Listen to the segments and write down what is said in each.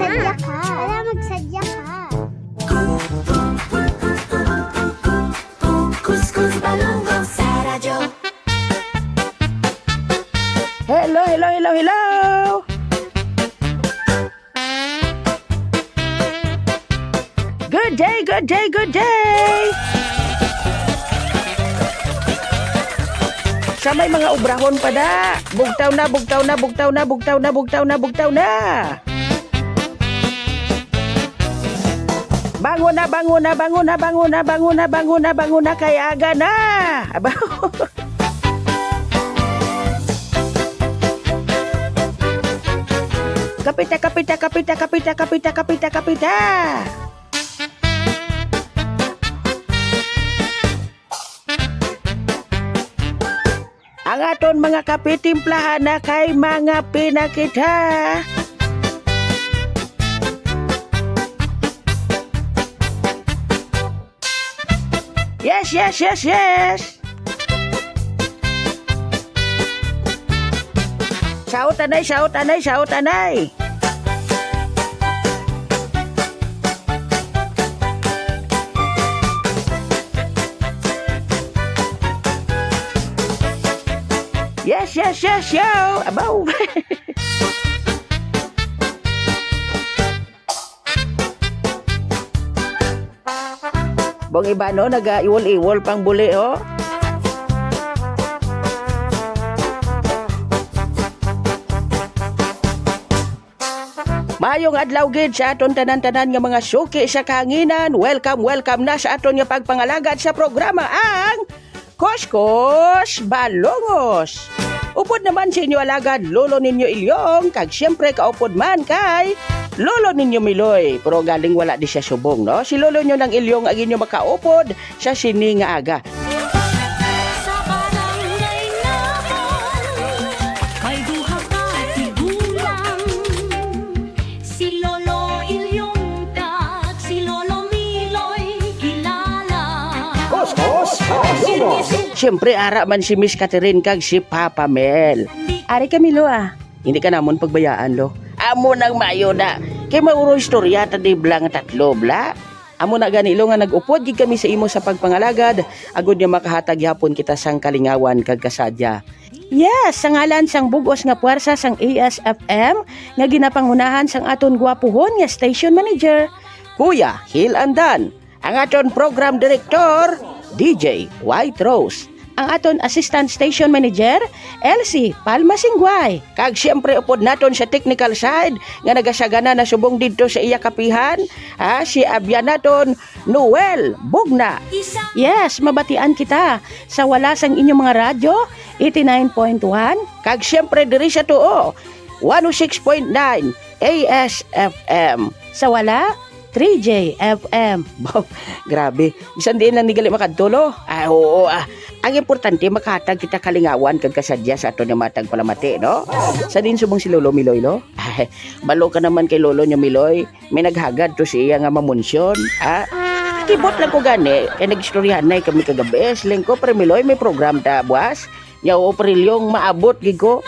magsadya ka. Wala, magsadya ka. kuskus balungong sa radyo. Hello, hello, hello, hello! Good day, good day, good day! Sa may mga ubrahon pa da. Bugtaw na, bugtaw na, bugtaw na, bugtaw na, bugtaw na, bugtaw na. Bangon na, bangon na, bangon na, bangon na, bangon na, bangon na, bangon na, kaya aga na. Aba. Kapita, kapita, kapita, kapita, kapita, kapita, kapita. Ang aton mga kapitimplahan na kay mga pinakita. Yes, yes, yes, yes. Saot anay, saot anay, saot anay. Yes, yes, yes, yo. Abaw. Bong iba no, naga-iwol-iwol pang buli, oh. Mayong adlaw gid sa aton tanan-tanan nga mga suki sa kahanginan. Welcome, welcome na sa aton nga pagpangalagad sa programa ang Kuskus Balungos. Upod naman sa inyo alagad lolo ninyo Ilyong, kag siyempre kaupod man kay lolo ninyo Miloy. Pero galing wala di siya subong, no? Si lolo nyo ng Ilyong ang inyo makaupod sa sini nga aga. Sa barangay naman, may duha ka tigulang. Si Lolo Ilyong kag si Lolo Miloy kilala. Kuskus Balungos. Siyempre ara man si Miss Catherine kag si Papa Mel. Ari kami lo ah. Hindi ka namon pagbayaan lo. Amo nang mayo na. Kay mauro istorya tadi blang tatlo bla. Amo na ganilo nga nag-upod gid kami sa imo sa pagpangalagad. Agud niya makahatag yapon kita sang kalingawan kag kasadya. Yes, sa ngalan sang bugos nga puwersa sang ASFM nga ginapangunahan sang aton gwapuhon nga station manager, Kuya Hil Andan. Ang aton program director, DJ White Rose. Ang aton assistant station manager, Elsie Palmasingway. Kag siyempre upod naton sa technical side nga nagasagana na subong didto sa iya kapihan, si abyan naton Noel Bugna. Yes, mabatian kita sa wala sang inyong mga radyo 89.1 kag siyempre diri sa tuo 106.9 ASFM. Sa wala 3J FM. Grabe. Bisan din lang nigali makadtulo. Oo. Ang importante makahatag kita kalingawan kag kasadya sa ato nga matag palamati, no? Sa din subong si Lolo Miloy, no? Balo ka naman kay Lolo nya Miloy. May naghagad to siya nga mamunsyon. Kibot lang ko gani. Kaya nag-istoryahan na kami kagabi. Siling ko, pre Miloy, may program ta, buwas. Yaw o prilyong maabot, gigo.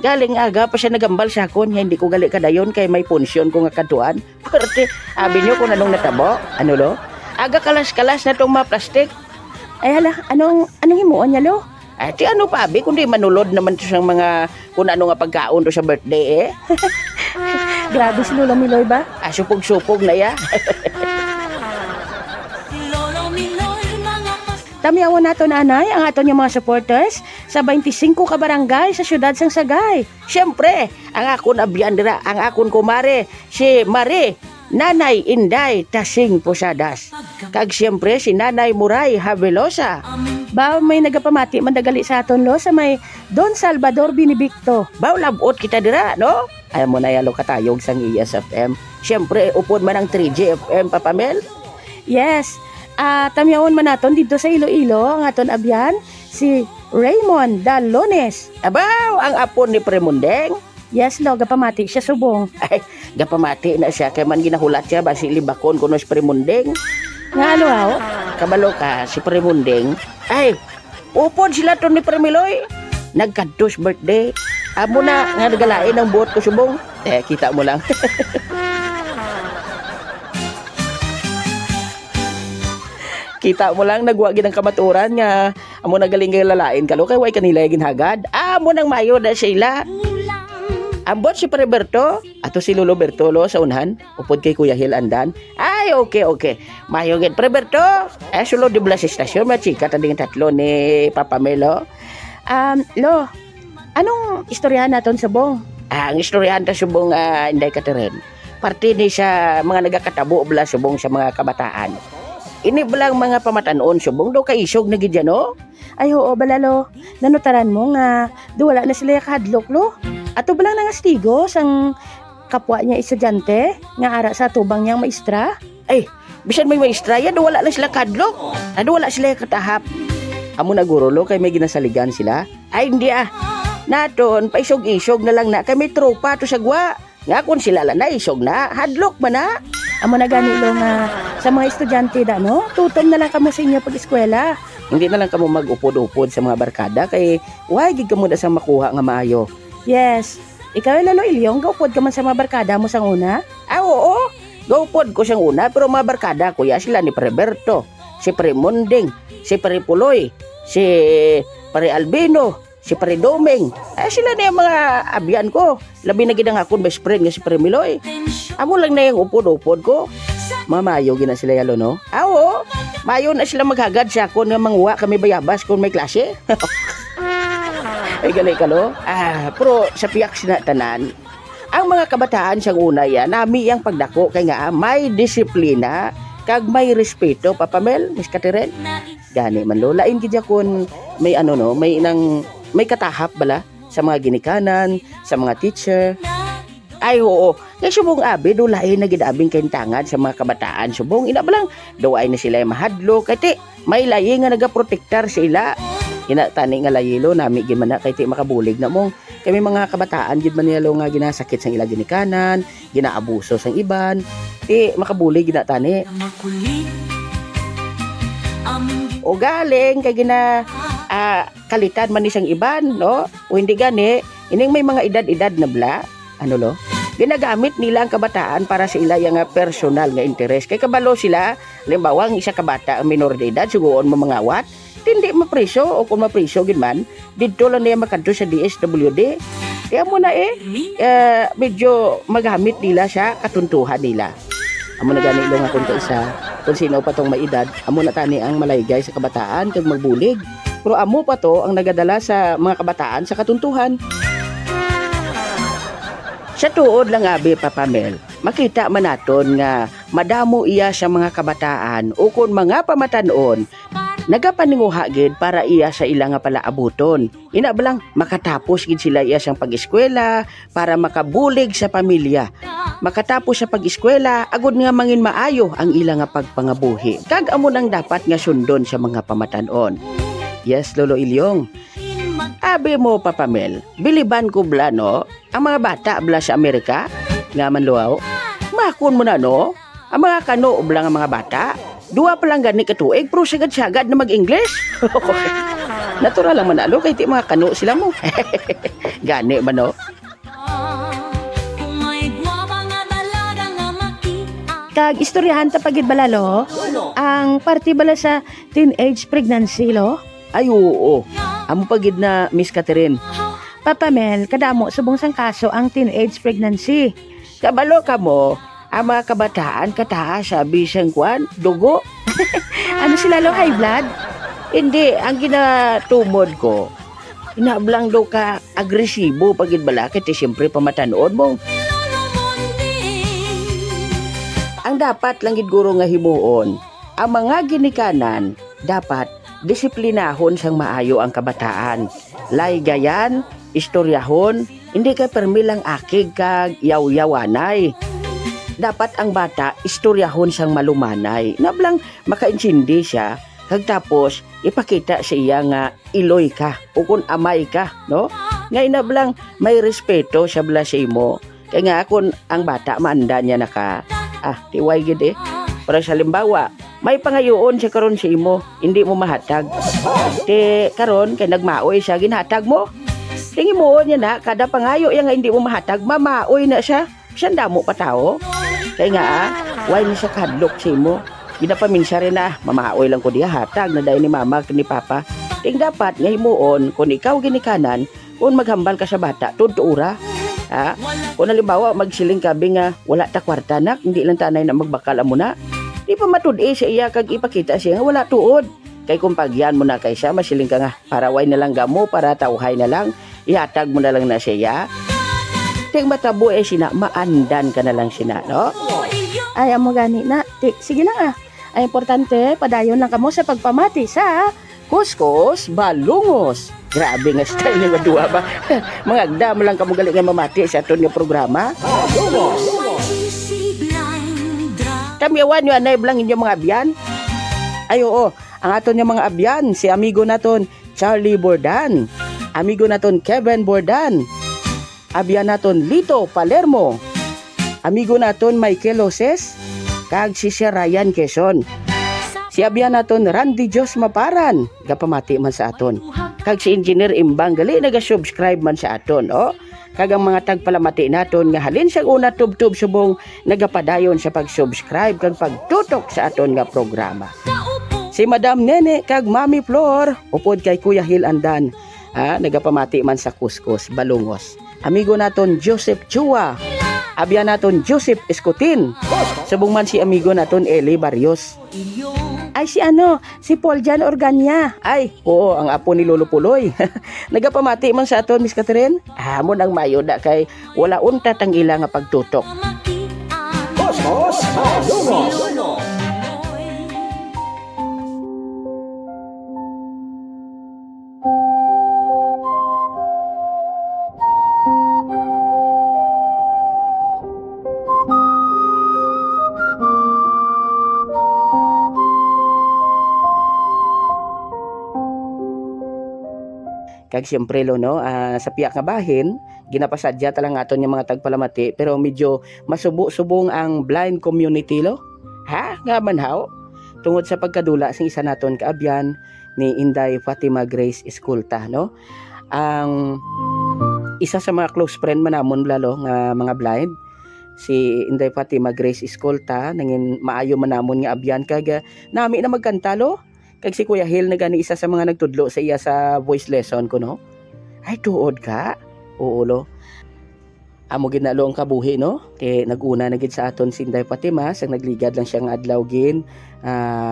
Galing aga pa siya nagambal sa akon, hindi ko gali kadayon kay may punsyon ko nga katuan. Parte, abi nyo kung anong natabo. Ano lo? Aga kalas-kalas na tong mga plastik. Ay hala, anong himuon niya lo? Ti ano pa abi, kundi manulod naman to sa mga kung ano nga pagkaon to sa birthday eh. Grabe si Lolo Miloy ba? Supog-supog na ya. Lolo Miloy mga Tamiyawan nato nanay ang aton yung mga supporters sa 25 ka barangay sa syudad sang Sagay. Siyempre, ang akon abyandra, ang akon kumare, si Marie, Nanay Inday Tasing Posadas. Kag siyempre si Nanay Muray Havelosa. Baw may nagapamati mandagali sa aton lo sa may Don Salvador Binibicto. Baw labot kita dira, no? Ayaw mo na yalo katayog sang ESFM. Siyempre, upod man ang 3J FM, Papa Mel. Yes. Tamyaon man naton dito sa Iloilo ang aton abyan si Raymond Dalones. Abaw, ang apon ni Premundeng. Yes, lo, gapamati siya subong. Ay, gapamati na siya kay man ginahulat siya ba si libakon kuno si Premundeng. Nga ano aw? Kabalo ka si Premundeng. Ay, upod sila ton ni Premiloy. Nagkadtos birthday. Amo na nga nagalain ang buot ko subong. Kita mo lang. Kita mo lang nagwa gid ang kamaturan nga amo nagaling kay lalain kalo kay way kanila ginhagad. Amo nang mayo na sila. Ambot si Preberto, ato si Lolo Bertolo sa unhan, upod kay Kuya Hil Andan. Ay, okay. Mayo gid Preberto. Sulo di belas istasyon, machika tanding tatlo ni Papa Melo. Lo, anong istoryahan naton subong? Ang istoryahan ta subong Inday Catherine. Parte ni sa mga nagakatabo bala subong sa mga kabataan. Ini belang mga pamatanon subong daw kay isog na gid yan, no? Ay, oo, balalo. Nanutaran mo nga, wala na sila kahadlok, lo. Ato balang nangastigo sang kapwa niya estudyante nga ara sa tubang niyang maestra? Ay, bisan may maestra yan, wala na sila kadlok. Wala sila katahap. Amo na guro lo kay may ginasaligan sila? Ay, hindi Naton, paisog-isog na lang na kay may tropa to sagwa. Nga kung sila lang na isog na, hadlok man na. Amo na gani lo nga sa mga estudyante da, no? Tutom na lang kamo sa inyo pag-eskwela. Hindi na lang kamo mag-upod-upod sa mga barkada kay why gid kamo da sa makuha nga maayo. Yes. Ikaw, Lolo Ilyong, gaupod ka man sa mga barkada mo sang una? Oo. Gaupod ko sang una, pero mga barkada, kuya sila ni Preberto, si Pre Munding, si Pre Puloy, si Pre Albino, si Pre Doming. Sila na yung mga abyan ko. Labi na ginang akong best friend nga si Pre Miloy. Amo lang na yung upod-upod ko. Mamayo gina sila yalo, no? Oo. Mayo na sila maghagad sa ako nga mangwa kami bayabas kung may klase. Ay galay kalo. Pero sa piyak sinatanan, ang mga kabataan siyang una yan, nami ang pagdako kay nga may disiplina kag may respeto, Papa Mel, Miss Catherine. Gani man lo, lain gid kun may may katahap bala sa mga ginikanan, sa mga teacher. Ay oo, kay subong abi do lain na gid abing kaintangan sa mga kabataan subong ina balang duay na sila mahadlo kay may layi nga nagaprotektar sa ila. Ina tani nga layilo nami gid man na kay ti makabulig na mong kami mga kabataan gid man nila nga ginasakit sang ila ginikanan, ginaabuso sang iban, ti makabulig gid na tani. O galing kay kalitan man ni sang iban, no? O hindi gani, ining may mga edad-edad na bla, ano lo? Ginagamit nila ang kabataan para sa ila nga personal nga interes. Kay kabalo sila, limbawa ang isa kabata ang minor de edad, suguon mo mga awat, hindi mapriso o kung mapriso gid man didto lang niya makadto sa DSWD kaya mo na medyo magamit nila sa katuntuhan nila. Amo na gani nga kung isa kung sino pa tong may edad, amo na tani ang malaygay sa kabataan kag magbulig, pero amo pa to ang nagadala sa mga kabataan sa katuntuhan. Sa tuod lang abi, Papa Mel, makita man naton nga madamo iya sa mga kabataan o kung mga pamatanon nagapaninguha gid para iya sa ila nga palaabuton. Ina balang makatapos gid sila iya sang pag-eskwela para makabulig sa pamilya. Makatapos sa pag-eskwela agud nga mangin maayo ang ila nga pagpangabuhi. Kag amo nang dapat nga sundon sa mga pamatanon. Yes, Lolo Ilyong. Abi mo, Papa Mel, biliban ko bla no, ang mga bata bla sa Amerika, nga man luaw, makon mo na no, ang mga kano bla nga mga bata, duwa pa lang gani katuig, pero sagad-sagad na mag-English. Natural lang manalo, kay ti mga kano sila mo. Gani man no. Kag istoryahan ta pagid balalo, ang party bala sa teenage pregnancy lo? Ay oo. Amo pagid na Miss Catherine. Papa Mel, kadamo subong sang kaso ang teenage pregnancy. Kabalo ka mo, ang mga kabataan kataas sabi siyang kwan, dugo. Ano sila lo, high blood? Hindi, ang ginatumod ko, inablang daw ka agresibo pagid bala, kaya siyempre pamatanood mo. Ang dapat lang gid guro nga himuon, ang mga ginikanan dapat disiplinahon sang maayo ang kabataan. Laygayan, istoryahon, hindi ka permilang akig kag yaw-yawanay. Dapat ang bata istoryahon sang malumanay. Nablang makaintindi siya, kag tapos ipakita sa iya nga iloy ka o kung amay ka, no? Ngay nablang may respeto siya bala sa imo. Kaya nga kung ang bata maanda niya naka tiway gid para sa limbawa, may pangayoon siya karon sa imo, hindi mo mahatag. Karon kay nagmaoy siya, ginhatag mo. Tingi mo niya na, kada pangayo yang hindi mo mahatag, mamaoy na siya. Siya damo pa tao. Kaya nga, why ni siya kadlok sa imo. Ginapaminsya rin na, mamaoy lang ko diya hatag na dahil ni mama ni papa. Ting dapat nga himuon, kung ikaw ginikanan, kung maghambal ka sa bata, tudtuura. Ha? Kung halimbawa, magsiling kabi nga, wala ta kwarta nak, hindi lang tanay na magbakal mo na. Di pa matudi siya iya kag ipakita siya nga wala tuod. Kay kung pagyan mo na kay siya, masiling ka nga, paraway na lang gamo, para tauhay na lang, ihatag mo na lang na siya. Ting matabo sina, maandan ka na lang sina, no? Ay, amo gani na. Sige na ah. Ay, importante, padayon lang kamo sa pagpamati sa Kuskus, balungos. Grabe nga style ni madua ba? Mga agda mo lang kamo gali nga mamati sa aton nga programa. Kami awan yung anay blang inyong mga abyan. Ay oo, ang aton nga mga abyan, si amigo naton Charlie Bordan, amigo naton Kevin Bordan, abyan naton Lito Palermo, amigo naton Michael Oses, kag si Sir Ryan Quezon. Si abyan naton Randy Jos Maparan, gapamati man sa aton. Kag si Engineer Imbang gali naga-subscribe man sa aton, oh. Kag ang mga tagpalamati naton nga halin sa una tub-tub subong nagapadayon sa pag-subscribe kag pagtutok sa aton nga programa. Si Madam Nene kag Mami Flor, upod kay Kuya Hil Andan, nagapamati man sa Kuskus, Balungos. Amigo naton Joseph Chua, abyan naton Joseph Escotin, subong man si amigo naton Eli Barrios. ay si Paul Jan Organya. Ay, oo, ang apo ni Lolo Puloy. Nagapamati man sa aton, Miss Catherine. Mo nang mayoda kay wala unta tang ila nga pagtutok. Kag siyempre lo no, sa piyak nga bahin, ginapasadya talang aton yung mga tagpalamati, pero medyo masubo-subong ang blind community lo. Nga manhaw? Tungod sa pagkadula sa isa naton kaabyan ni Inday Fatima Grace Escolta, no? Ang isa sa mga close friend manamon lalo nga mga blind, si Inday Fatima Grace Escolta, nangin maayo manamon nga abyan kag nami na magkanta lo. Kag si Kuya Hil na gani isa sa mga nagtudlo sa iya sa voice lesson ko, no? Ay, tuod ka? Oo, lo. Amo ginalo ang kabuhi, no? Kaya naguna na gid sa aton si Inday Fatima, sang nagligad lang siyang adlaw gin,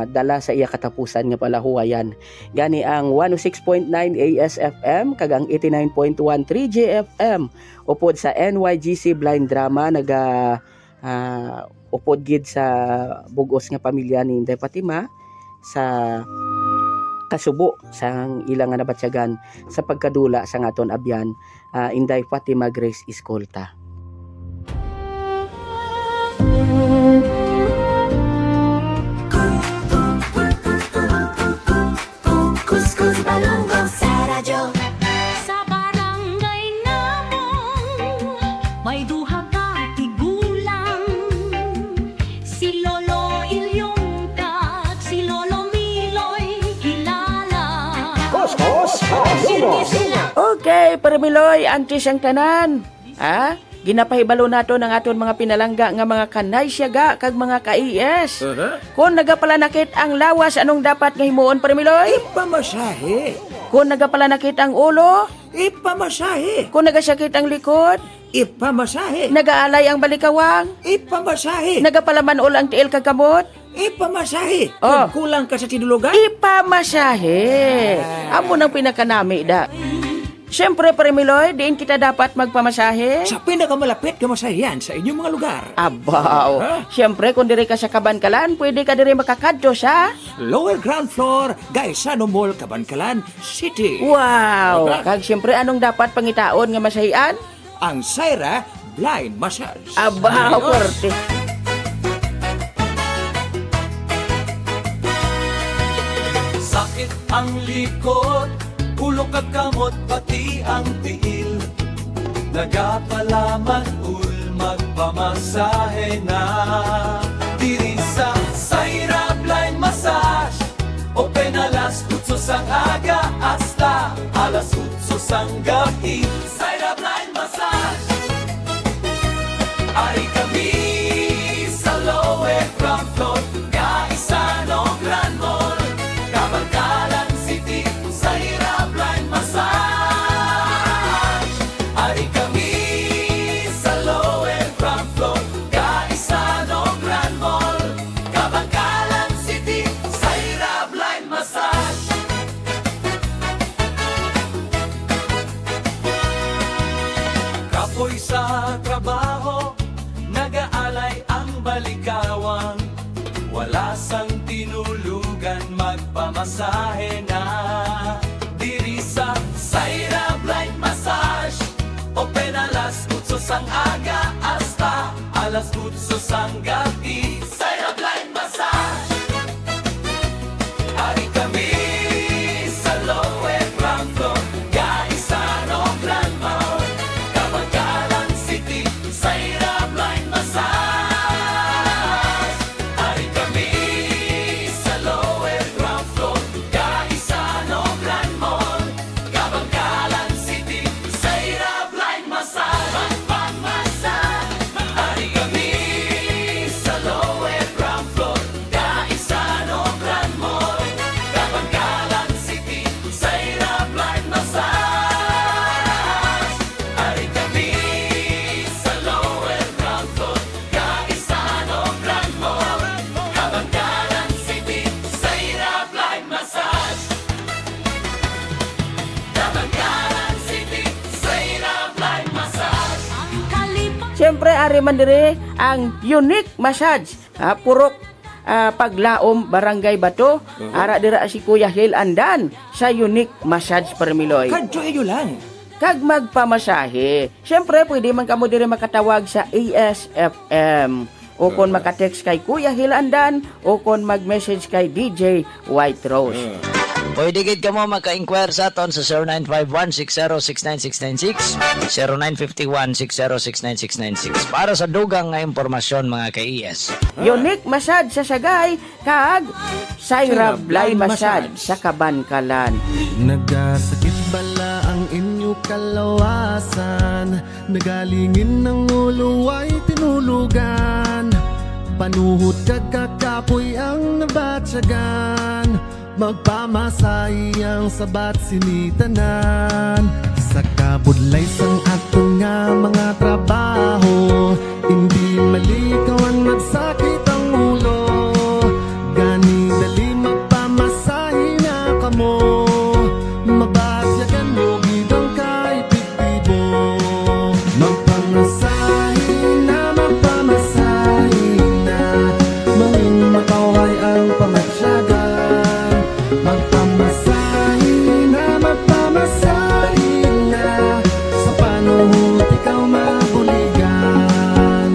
dala sa iya katapusan nga pala huwayan. Gani ang 106.9 ASFM, kag ang 89.13 JFM, upod sa NYGC Blind Drama, upod gid sa bugos nga pamilya ni Inday Fatima, sa kasubo sa ilang nga nabatsyagan sa pagkadula sa ngaton abyan, Inday Fatima Grace Escolta. Kuskus Balungos sa radyo. Sa barangay namon may duha ka tigulang, si Lolo Ilyong kag si Lolo Miloy kilala. Okay, Paramiloy, antis ang tanan. Ginapahibalo nato ng aton mga pinalangga nga mga kanay siyaga kag mga ka-IS. Kung nagapalanakit ang lawas, anong dapat nga himuon, Paramiloy? Ipamasahe. Kung nagapalanakit ang ulo, Ipamasahe. kung nagasakit ang likod, Ipamasahe. nagaalay ang balikawang, Ipamasahe. nagapalamanool ang tiil kag kamot, Ipamasahe. Oh. Kung kulang ka sa tinulugan, ipamasahe. Amo nang pinakanami da. Siyempre, Paramiloy, diin kita dapat magpamasahe. sa pinakamalapit ka masahiyan sa inyong mga lugar. Abaw. Siyempre, kung diri ka sa Kabankalan, pwede ka diri makakadto sa... Lower ground floor, Gaisano Mall, Cabancalan City. Wow! Kag siyempre, anong dapat pangitaon nga masahian? Ang Syra Blind Massage. Abaw, korte. Sakit ang likod, ulo kag kamot pati ang tiil. Nagapalaman ul magpamasahe na. Diri sa Syra Blind Massage, open alas 8 sang aga hasta alas 8 sang gabi. Syra Blind Massage, ari kami sa lower ground floor, Gaisano magpamasahe na. Diri sa Saira Blind Massage, open alas 8 sang aga hasta alas 8 sang gabi. Saira Blind Massage. Hari kami sa lower ground floor, Gaisano Grand Mall, Kabangkalan City, Saira Blind Massage. Hari kami sa lower ground floor, Gaisano Grand Mall, Kabangkalan City, Saira Blind Massage. Magpamassage. Hari kami sa lower ground floor, Gaisano Grand Mall, Kabangkalan City, Saira Blind Massage. Hari kami sa lower ground floor, Gaisano Grand Mall, Kabangkalan City, Saira Blind Massage. Kabangkalan City, Saira Blind Massage. Siyempre, ari man diri ang unique massage. Purok Paglaom, Barangay Bato. Ara dira si Kuya Hil Andan sa unique massage Parmiloy. Kadyo iyo lang. Kag magpamasahe. Siyempre, pwede man kamo diri makatawag sa ASFM. O kon makatext kay Kuya Hil Andan o kon mag-message kay DJ White Rose. Pwede gid ka mo maka-inquire sa aton sa 0951-6069-696, 0951-6069-696 para sa dugang nga impormasyon mga ka-ES. Unique massage sa Sagay kag Saira Blind Massage sa Kabankalan. Nagasakit bala ang inyo kalawasan, nagalingin ng ulo ay tinulugan, panuhot kagkakapoy ang nabatsagan, magpamasahi ang sabat sinitanan. Sa kabudlay sang aton nga mga trabaho, hindi malikaw ang nagsakit ang ulo, gani dali magpamasahi na kamo, mabasyagan mo gidang kay piptibo. Magpamasahi na, manging makaway ang pamatsyagan. Magpamasahi na, sa panuhot ikaw mabuligan,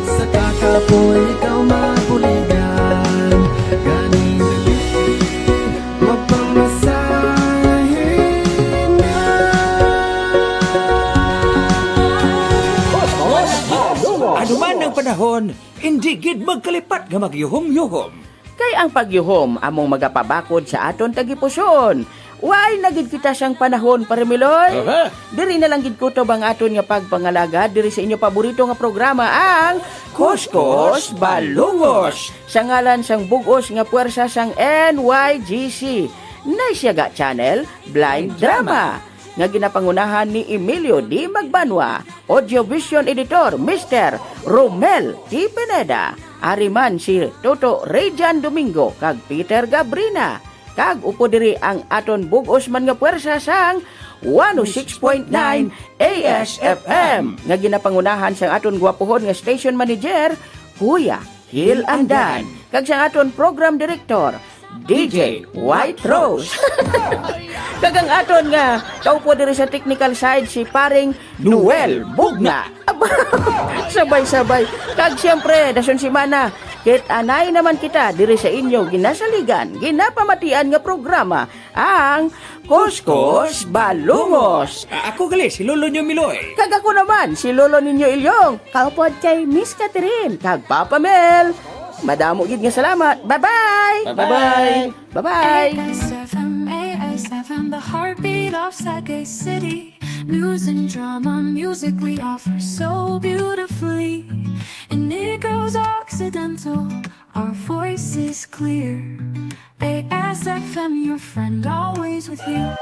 sa kakapoy ikaw mabuligan, gani dali magpamasahi na. Ano man ang panahon, hindi gid magkalipat nga magyuhom-yuhom. Kay ang pagyuhom among magapabakod sa aton tagipuson. Why nagid kita siyang panahon Parmiloy? Diri na lang gid kutob ang aton nga pagpangalaga diri sa inyo paborito nga programa ang Kuskus Balungos. Sa ngalan sang bugos nga puwersa sang NYGC, Naisyaga Channel Blind Drama nga ginapangunahan ni Emilio D. Magbanwa, Audio-Vision Editor Mr. Romel T. Pineda, ariman si Toto Rejan Domingo kag Peter Gabrina, kag upo diri ang aton bugos man nga puwersa sang 106.9 ASFM nga ginapangunahan sang aton gwapohon nga station manager Kuya Hil Andan, kag sang aton program director DJ White Rose. Kagang aton nga kaupo diri sa technical side si paring Noel Bugna. Aba, sabay-sabay. Kag siyempre dason si Mana, ket anay naman kita diri sa inyo ginasaligan, ginapamatian nga programa ang Kuskus Balungos. Ako gali, si Lolo nyo Miloy. Kag ako naman si Lolo ninyo Ilyong, kaupod kay Miss Catherine kag Papa Mel. Madamo gid nga salamat. Bye-bye. Bye-bye. Bye-bye. ASFM, ASFM, the heartbeat of Sagay City. News and drama, music we offer so beautifully. And it goes Occidental, our voice is clear. ASFM, your friend always with you.